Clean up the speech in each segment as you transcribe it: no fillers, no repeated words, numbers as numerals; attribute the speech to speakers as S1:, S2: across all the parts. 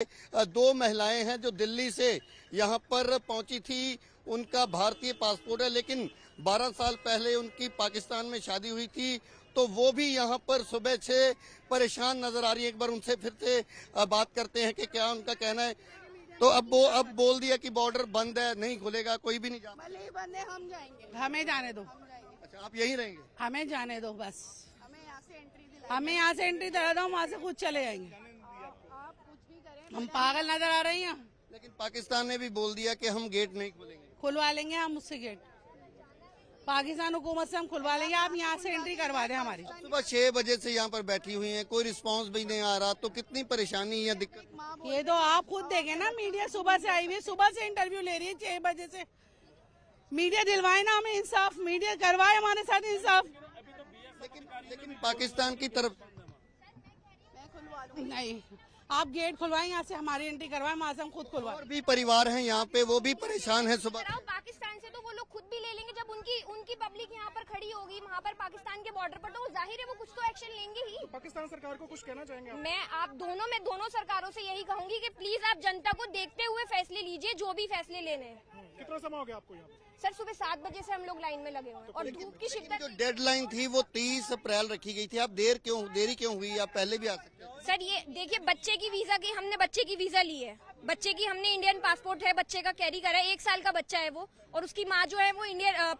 S1: दो महिलाएं हैं जो दिल्ली से यहाँ पर पहुंची थी। उनका भारतीय पासपोर्ट है, लेकिन 12 साल पहले उनकी पाकिस्तान में शादी हुई थी, तो वो भी यहाँ पर सुबह से परेशान नजर आ रही है। एक बार उनसे फिर से बात करते हैं कि क्या उनका कहना है। तो अब बोल दिया कि बॉर्डर बंद है, नहीं खुलेगा, कोई भी नहीं जा।
S2: भले ही बंद है, हम जाएंगे।
S3: हमें जाने दो।
S1: अच्छा, आप यहीं रहेंगे?
S3: हमें जाने दो बस।
S2: हमें यहाँ से एंट्री दिला।
S3: हमें यहाँ से एंट्री दिला दो, हम वहाँ से खुद चले जाएंगे।
S2: आप कुछ भी करें,
S3: हम पागल नजर आ रही हैं।
S1: लेकिन पाकिस्तान ने भी बोल दिया कि हम गेट नहीं खोलेंगे।
S3: खुलवा लेंगे हम उससे गेट, पाकिस्तान हुकूमत से हम खुलवा लेंगे। आप यहाँ से एंट्री करवा दें हमारी।
S1: सुबह 6 बजे से यहाँ पर बैठी हुई हैं, कोई रिस्पांस भी नहीं आ रहा, तो कितनी परेशानी है, दिक्कत।
S3: ये तो आप खुद देखें ना, मीडिया सुबह से आई हुई है, सुबह से इंटरव्यू ले रही है 6 बजे से। मीडिया दिलवाए ना हमें इंसाफ, मीडिया करवाए हमारे साथ इंसाफ।
S1: लेकिन पाकिस्तान की तरफ
S2: मैं खुलवा लूंगी।
S3: नहीं, आप गेट खुलवाएं, यहाँ से हमारी एंट्री करवाएं, वहाँ से हम खुद खुलवाएं।
S1: और भी परिवार हैं यहाँ पे, वो भी परेशान है। सुबह
S4: पाकिस्तान से तो वो लोग खुद भी ले लेंगे, जब उनकी पब्लिक यहाँ पर खड़ी होगी वहाँ पर पाकिस्तान के बॉर्डर पर, तो वो जाहिर है वो कुछ तो एक्शन लेंगे ही।
S5: पाकिस्तान सरकार को कुछ कहना चाहेंगे आप?
S4: मैं दोनों सरकारों से यही कहूंगी कि प्लीज आप जनता को देखते हुए फैसले लीजिए, जो भी फैसले लेने हैं।
S5: कितना समय हो गया आपको यहाँ?
S4: सर सुबह 7 बजे से हम लोग लाइन में लगे हुए हैं और धूप की शिद्दत।
S1: जो डेडलाइन थी वो 30 अप्रैल रखी गई थी। आप देरी क्यों हुई? आप पहले भी आ सकते थे।
S4: सर ये देखिए, बच्चे की वीजा की हमने बच्चे की वीजा ली है, बच्चे की हमने इंडियन पासपोर्ट है, बच्चे का कैरी करा है। 1 साल का बच्चा है वो, और उसकी माँ जो है वो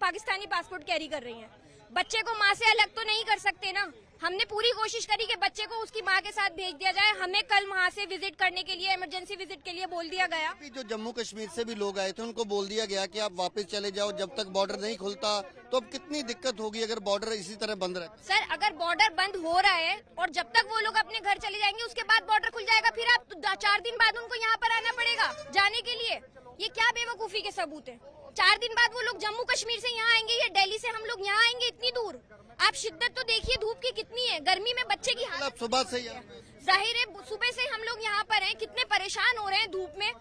S4: पाकिस्तानी पासपोर्ट कैरी कर रही है। बच्चे को माँ से अलग तो नहीं कर सकते ना। हमने पूरी कोशिश करी कि बच्चे को उसकी माँ के साथ भेज दिया जाए। हमें कल वहाँ से विजिट करने के लिए, इमरजेंसी विजिट के लिए बोल दिया गया।
S1: जो जम्मू कश्मीर से भी लोग आए थे उनको बोल दिया गया कि आप वापस चले जाओ, जब तक बॉर्डर नहीं खुलता। तो अब कितनी दिक्कत होगी अगर बॉर्डर इसी तरह बंद रहे?
S4: सर अगर बॉर्डर बंद हो रहा है और जब तक वो लोग अपने घर चले जाएंगे, उसके बाद बॉर्डर खुल जाएगा, फिर आप 4 दिन बाद उनको यहाँ पर आना पड़ेगा जाने के लिए। ये क्या बेवकूफी के सबूत है? 4 दिन बाद वो लोग जम्मू कश्मीर से यहाँ आएंगे या दिल्ली से हम लोग यहाँ आएंगे, इतनी दूर। आप शिद्दत तो देखिए धूप की कितनी है, गर्मी में बच्चे की हालत।
S1: सुबह से
S4: जाहिर है सुबह से हम लोग यहाँ पर हैं, कितने परेशान हो रहे हैं धूप में।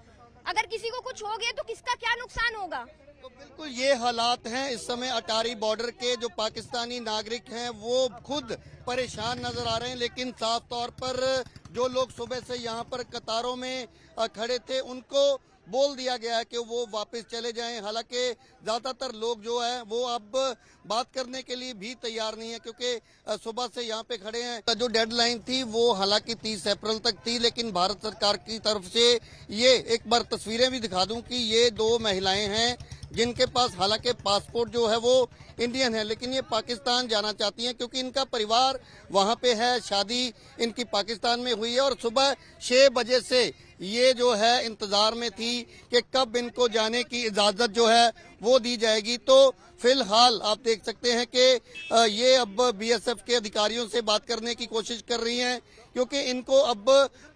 S4: अगर किसी को कुछ हो गया तो किसका क्या नुकसान होगा?
S1: तो बिल्कुल ये हालात हैं इस समय अटारी बॉर्डर के। जो पाकिस्तानी नागरिक हैं वो खुद परेशान नजर आ रहे हैं, लेकिन साफ तौर पर जो लोग सुबह से यहाँ पर कतारों में खड़े थे उनको बोल दिया गया है कि वो वापस चले जाएं। हालांकि ज्यादातर लोग जो है वो अब बात करने के लिए भी तैयार नहीं है, क्योंकि सुबह से यहाँ पे खड़े हैं। जो डेडलाइन थी वो हालांकि 30 अप्रैल तक थी, लेकिन भारत सरकार की तरफ से ये एक बार तस्वीरें भी दिखा दूं कि ये 2 महिलाएं हैं जिनके पास हालांकि पासपोर्ट जो है वो इंडियन है, लेकिन ये पाकिस्तान जाना चाहती हैं क्योंकि इनका परिवार वहाँ पे है, शादी इनकी पाकिस्तान में हुई है। और सुबह 6 बजे से ये जो है इंतजार में थी कि कब इनको जाने की इजाजत जो है वो दी जाएगी। तो फिलहाल आप देख सकते हैं कि ये अब बीएसएफ के अधिकारियों से बात करने की कोशिश कर रही हैं, क्योंकि इनको अब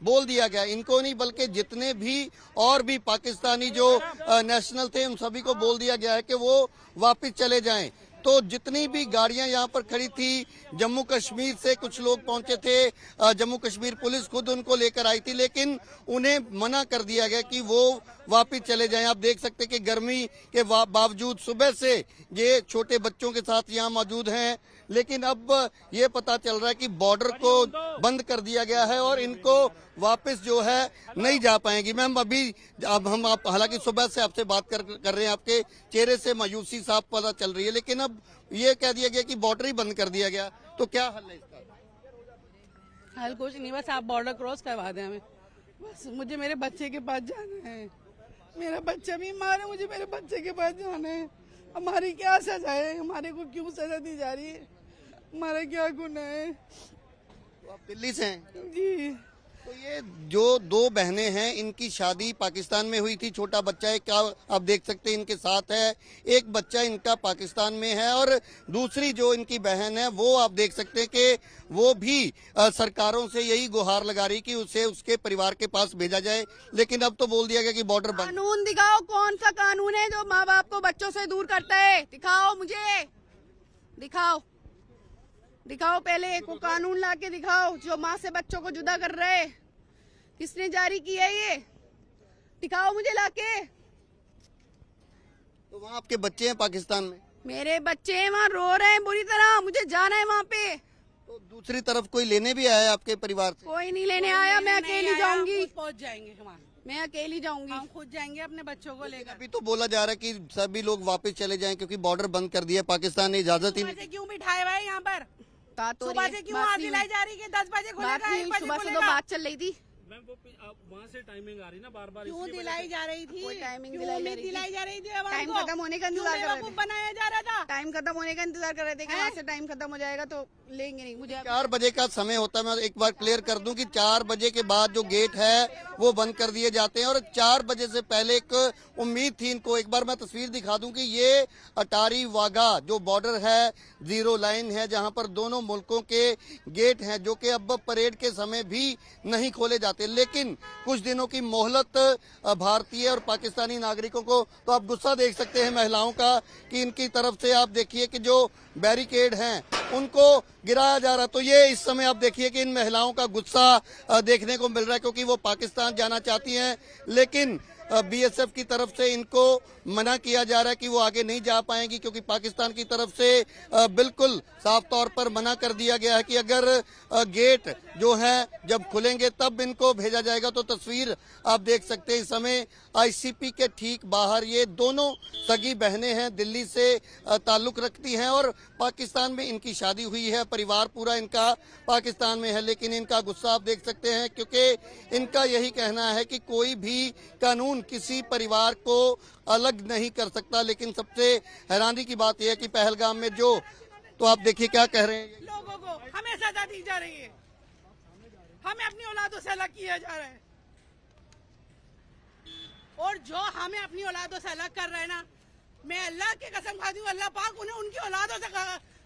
S1: बोल दिया गया, इनको नहीं बल्कि जितने भी और भी पाकिस्तानी जो नेशनल थे उन सभी को बोल दिया गया है कि वो वापस चले जाएं। तो जितनी भी गाड़ियां यहाँ पर खड़ी थी, जम्मू कश्मीर से कुछ लोग पहुंचे थे, जम्मू कश्मीर पुलिस खुद उनको लेकर आई थी, लेकिन उन्हें मना कर दिया गया कि वो वापस चले जाएं। आप देख सकते हैं कि गर्मी के बावजूद सुबह से ये छोटे बच्चों के साथ यहाँ मौजूद हैं, लेकिन अब ये पता चल रहा है कि बॉर्डर को बंद कर दिया गया है और इनको वापस जो है नहीं जा पाएंगी। मैम अब हम हालांकि सुबह से आपसे बात कर रहे हैं, आपके चेहरे से मायूसी साफ पता चल रही है, लेकिन अब ये कह दिया गया कि बॉर्डर ही बंद कर दिया गया, तो क्या हल है इसका?
S3: हल कुछ नहीं, बस आप बॉर्डर क्रॉस करवा दें हमें। बस मुझे मेरे बच्चे के पास जाना है, मेरा बच्चा बीमार है, मुझे मेरे बच्चे के पास जाना है। हमारी क्या सजा है? हमारे को क्यों सजा दी जा रही है? हमारा क्या गुनाह है?
S1: तो आप दिल्ली से हैं?
S3: जी।
S1: तो ये जो 2 बहनें हैं इनकी शादी पाकिस्तान में हुई थी, छोटा बच्चा है, क्या आप देख सकते हैं इनके साथ है, एक बच्चा इनका पाकिस्तान में है, और दूसरी जो इनकी बहन है वो आप देख सकते हैं कि वो भी सरकारों से यही गुहार लगा रही कि उसे उसके परिवार के पास भेजा जाए, लेकिन अब तो बोल दिया गया कि बॉर्डर बंद।
S2: कानून दिखाओ, कौन सा कानून है जो माँ बाप को बच्चों से दूर करता है? दिखाओ मुझे, दिखाओ पहले एक कानून ला के दिखाओ जो माँ से बच्चों को जुदा कर रहा है। किसने जारी किया ये? दिखाओ मुझे लाके।
S1: तो वहाँ आपके बच्चे हैं पाकिस्तान में?
S2: मेरे बच्चे हैं वहाँ, रो रहे हैं बुरी तरह, मुझे जाना है वहाँ पे।
S1: तो दूसरी तरफ कोई लेने भी आया है आपके परिवार से?
S2: कोई नहीं लेने आया, मैं अकेली जाऊंगी,
S3: पहुंच जाएंगे वहाँ,
S2: मैं अकेली जाऊंगी।
S3: हम खुद जाएंगे अपने बच्चों को लेकर।
S1: अभी तो बोला जा रहा है कि सभी लोग वापस चले जाएं क्योंकि बॉर्डर बंद कर दिया, पाकिस्तान ने इजाजत ही
S3: सुबह से क्यों बिठाए हुए हैं यहाँ पर?
S2: बात हो
S3: सुबह
S2: रही
S3: से
S2: है,
S3: क्यों
S2: बात
S3: आग
S2: नहीं
S3: दिलाई
S2: हुई।
S3: जा रही है कि 10 बजे खुलेगा,
S2: बात नहीं
S3: 1
S2: हुई,
S3: बजे
S2: सुबह से तो
S3: खुलेगा?
S2: बात चल रही थी।
S6: मैम वो वहाँ से टाइमिंग आ रही ना बार बार,
S3: क्यों दिलाई जा रही थी?
S2: कोई टाइमिंग
S3: क्यों
S2: दिलाई जा
S3: उम्मीद
S2: रही थी?
S3: दिलाई जा रही थी?
S2: टाइम खत्म होने का इंतजार कर रहे थे,
S3: बनाया जा रहा था।
S2: टाइम खत्म होने का इंतजार कर रहे थे कि वहाँ से टाइम खत्म हो जाएगा तो लेंगे नहीं। मुझे
S1: 4 बजे का समय होता है। मैं एक बार क्लियर कर दूं कि 4 बजे के बाद जो गेट है वो बंद कर दिए जाते हैं और 4 बजे से पहले एक उम्मीद थी इनको। एक बार मैं तस्वीर दिखा दूं कि ये अटारी वाघा जो बॉर्डर है, जीरो लाइन है जहां पर दोनों मुल्कों के गेट हैं जो कि अब परेड के समय भी नहीं खोले जाते, लेकिन कुछ दिनों की मोहलत भारतीय और पाकिस्तानी नागरिकों को। तो आप गुस्सा देख सकते हैं महिलाओं का कि इनकी तरफ से आप देखिए कि जो बैरिकेड हैं उनको गिराया जा रहा है। तो ये इस समय आप देखिए कि इन महिलाओं का गुस्सा देखने को मिल रहा है क्योंकि वो पाकिस्तान जाना चाहती हैं, लेकिन बीएसएफ की तरफ से इनको मना किया जा रहा है कि वो आगे नहीं जा पाएंगी क्योंकि पाकिस्तान की तरफ से बिल्कुल साफ तौर पर मना कर दिया गया है कि अगर गेट जो है जब खुलेंगे तब इनको भेजा जाएगा। तो तस्वीर आप देख सकते हैं इस समय आईसीपी के ठीक बाहर ये दोनों सगी बहनें हैं, दिल्ली से ताल्लुक रखती हैं और पाकिस्तान में इनकी शादी हुई है, परिवार पूरा इनका पाकिस्तान में है, लेकिन इनका गुस्सा आप देख सकते हैं क्योंकि इनका यही कहना है कि कोई भी कानून किसी परिवार को अलग नहीं कर सकता। लेकिन सबसे हैरानी की बात यह है कि पहलगाम में जो, तो आप देखिए क्या कह रहे हैं,
S3: लोगों को हमें सजा दी जा रही है, हमें अपनी औलादों से अलग किया जा रहा है और जो हमें अपनी औलादों से अलग कर रहे हैं ना, मैं अल्लाह की कसम खाती हूँ, अल्लाह पाक उन्हें उनकी औलादों से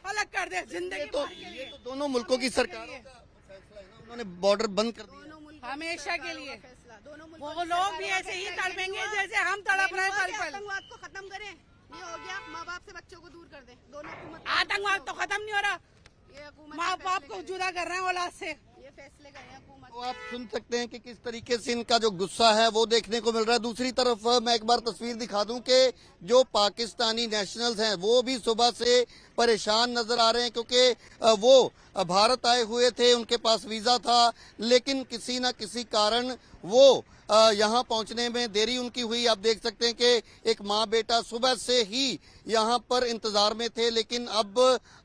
S3: अलग कर दे जिंदगी भर के लिए।
S1: तो दोनों मुल्कों की सरकारों का फैसला है ना, उन्होंने बॉर्डर बंद कर दिया।
S3: हमेशा के लिए वो लोग भी ऐसे ही तड़पेंगे जैसे हम तड़प रहे हैं पल पल।
S2: आतंकवाद को खत्म करें, ये हो गया, माँ बाप से बच्चों को दूर कर दें। दोनों हुकूमत
S3: आतंकवाद तो खत्म नहीं हो रहा,
S2: ये हुकूमत
S3: माँ बाप को जुदा कर रहे हैं औलाद से।
S2: ये फैसले कर रहे हैं हुकूमत।
S1: तो आप सुन सकते हैं कि किस तरीके से इनका जो गुस्सा है वो देखने को मिल रहा है। दूसरी तरफ मैं एक बार तस्वीर दिखा दूं कि जो पाकिस्तानी नेशनल्स हैं वो भी सुबह से परेशान नजर आ रहे हैं क्योंकि वो भारत आए हुए थे, उनके पास वीजा था, लेकिन किसी न किसी कारण वो यहाँ पहुंचने में देरी उनकी हुई। आप देख सकते हैं कि एक माँ बेटा सुबह से ही यहाँ पर इंतजार में थे, लेकिन अब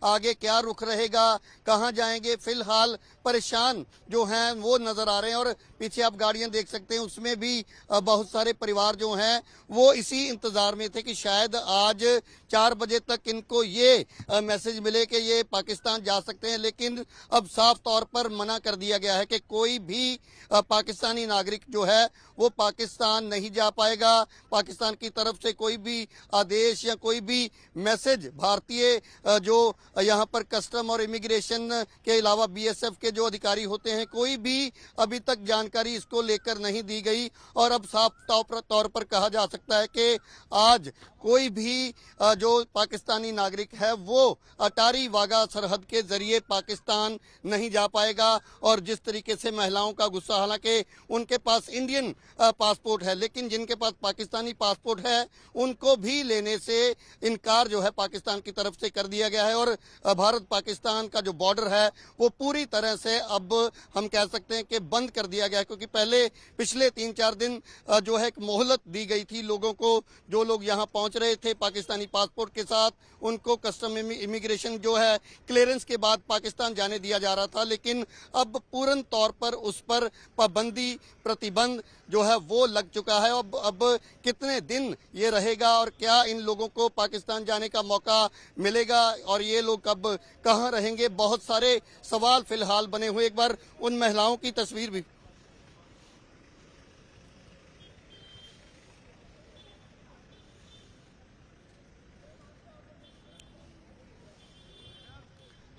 S1: आगे क्या रुख रहेगा, कहाँ जाएंगे, फिलहाल परेशान जो हैं वो नजर आ रहे हैं। और पीछे आप गाड़ियां देख सकते हैं, उसमें भी बहुत सारे परिवार जो हैं वो इसी इंतजार में थे कि शायद आज 4 बजे तक इनको ये मैसेज मिले कि ये पाकिस्तान जा सकते हैं, लेकिन अब साफ तौर पर मना कर दिया गया है कि कोई भी पाकिस्तानी नागरिक जो है वो पाकिस्तान नहीं जा पाएगा। पाकिस्तान की तरफ से कोई भी आदेश या कोई भी मैसेज भारतीय जो यहाँ पर कस्टम और इमिग्रेशन के अलावा बीएसएफ के जो अधिकारी होते हैं, कोई भी अभी तक जानकारी इसको लेकर नहीं दी गई। और अब साफ तौर पर कहा जा सकता है कि आज कोई भी जो पाकिस्तानी नागरिक है वो अटारी वाघा सरहद के जरिए पाकिस्तान नहीं जा पाएगा। और जिस तरीके से महिलाओं का गुस्सा, हालांकि उनके पास इंडियन पासपोर्ट है, लेकिन जिनके पास पाकिस्तानी पासपोर्ट है उनको भी लेने से इनकार जो है पाकिस्तान की तरफ से कर दिया गया है। और भारत पाकिस्तान का जो बॉर्डर है वो पूरी तरह से अब हम कह सकते हैं कि बंद कर दिया गया है, क्योंकि पहले पिछले 3-4 दिन जो है एक मोहलत दी गई थी लोगों को, जो लोग यहाँ पहुंच रहे थे पाकिस्तानी पासपोर्ट के साथ, उनको कस्टम इमिग्रेशन जो है क्लियरेंस के बाद पाकिस्तान जाने दिया जा रहा था। लेकिन अब पूर्ण तौर पर उस पर पाबंदी, प्रतिबंध जो है वो लग चुका है। अब कितने दिन ये रहेगा और क्या इन लोगों को पाकिस्तान जाने का मौका मिलेगा और ये लोग अब कहाँ रहेंगे, बहुत सारे सवाल फिलहाल बने हुए। एक बार उन महिलाओं की तस्वीर भी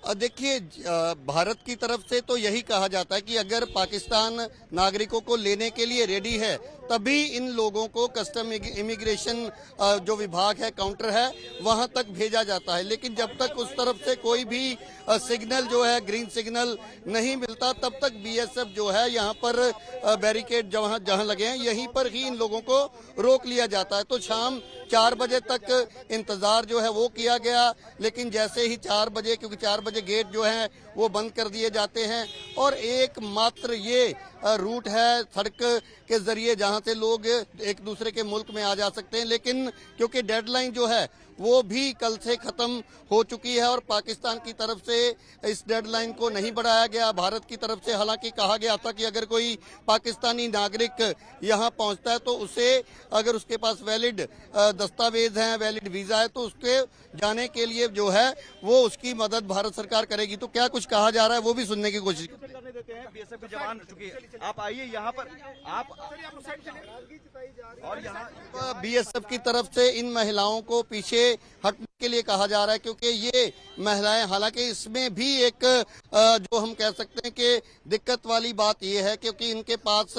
S1: देखिए, भारत की तरफ से तो यही कहा जाता है कि अगर पाकिस्तान नागरिकों को लेने के लिए रेडी है तभी इन लोगों को कस्टम इमिग्रेशन जो विभाग है, काउंटर है, वहां तक भेजा जाता है। लेकिन जब तक उस तरफ से कोई भी सिग्नल जो है, ग्रीन सिग्नल नहीं मिलता, तब तक बीएसएफ जो है यहाँ पर बैरिकेड जहाँ लगे हैं यहीं पर ही इन लोगों को रोक लिया जाता है। तो शाम 4 बजे तक इंतजार जो है वो किया गया, लेकिन जैसे ही 4 बजे, क्योंकि 4 बजे गेट जो है वो बंद कर दिए जाते हैं और एकमात्र ये रूट है सड़क के जरिए जहां से लोग एक दूसरे के मुल्क में आ जा सकते हैं। लेकिन क्योंकि डेडलाइन जो है वो भी कल से खत्म हो चुकी है और पाकिस्तान की तरफ से इस डेडलाइन को नहीं बढ़ाया गया। भारत की तरफ से हालांकि कहा गया था कि अगर कोई पाकिस्तानी नागरिक यहां पहुंचता है तो उसे, अगर उसके पास वैलिड दस्तावेज हैं, वैलिड वीजा है, तो उसके जाने के लिए जो है वो उसकी मदद भारत सरकार करेगी। तो क्या कुछ कहा जा रहा है वो भी सुनने की कोशिश
S7: करने देते हैं। बीएसएफ के जवान, चुकी आप आइए यहाँ पर, आप और यहाँ
S1: बीएसएफ की तरफ से इन महिलाओं को पीछे हटने के लिए कहा जा रहा है, क्योंकि ये महिलाएं, हालांकि इसमें भी एक जो हम कह सकते हैं कि दिक्कत वाली बात ये है क्योंकि इनके पास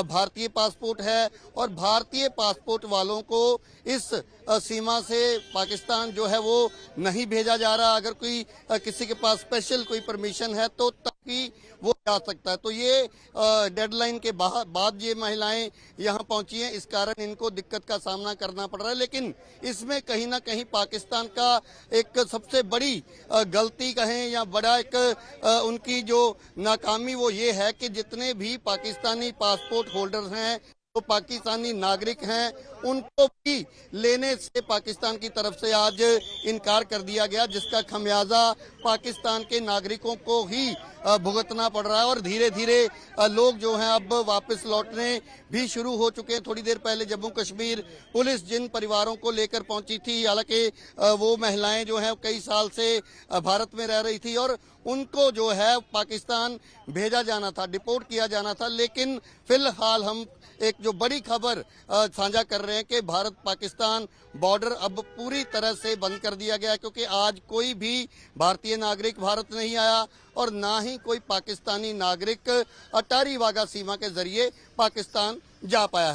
S1: भारतीय पासपोर्ट है और भारतीय पासपोर्ट वालों को इस सीमा से पाकिस्तान जो है वो नहीं भेजा जा रहा। अगर कोई किसी के पास स्पेशल कोई परमिशन है तो तभी वो जा सकता है। तो ये डेडलाइन के बाद ये महिलाएं यहाँ पहुंची हैं, इस कारण इनको दिक्कत का सामना करना पड़ रहा है। लेकिन इसमें कहीं ना कहीं पाकिस्तान का एक सबसे बड़ी गलती कहें या बड़ा एक उनकी जो नाकामी वो ये है कि जितने भी पाकिस्तानी पासपोर्ट होल्डर्स हैं, तो पाकिस्तानी नागरिक हैं, उनको भी लेने से पाकिस्तान की तरफ से आज इनकार कर दिया गया, जिसका खमियाजा पाकिस्तान के नागरिकों को ही भुगतना पड़ रहा है। और धीरे धीरे लोग जो हैं अब वापस लौटने भी शुरू हो चुके हैं। थोड़ी देर पहले जम्मू कश्मीर पुलिस जिन परिवारों को लेकर पहुंची थी, हालांकि वो महिलाएं जो हैं कई साल से भारत में रह रही थी और उनको जो है पाकिस्तान भेजा जाना था, डिपोर्ट किया जाना था। लेकिन फिलहाल हम एक जो बड़ी खबर साझा कर रहे हैं कि भारत पाकिस्तान बॉर्डर अब पूरी तरह से बंद कर दिया गया, क्योंकि आज कोई भी भारतीय नागरिक भारत नहीं आया और ना ही कोई पाकिस्तानी नागरिक अटारी वाघा सीमा के जरिए पाकिस्तान जा पाया है।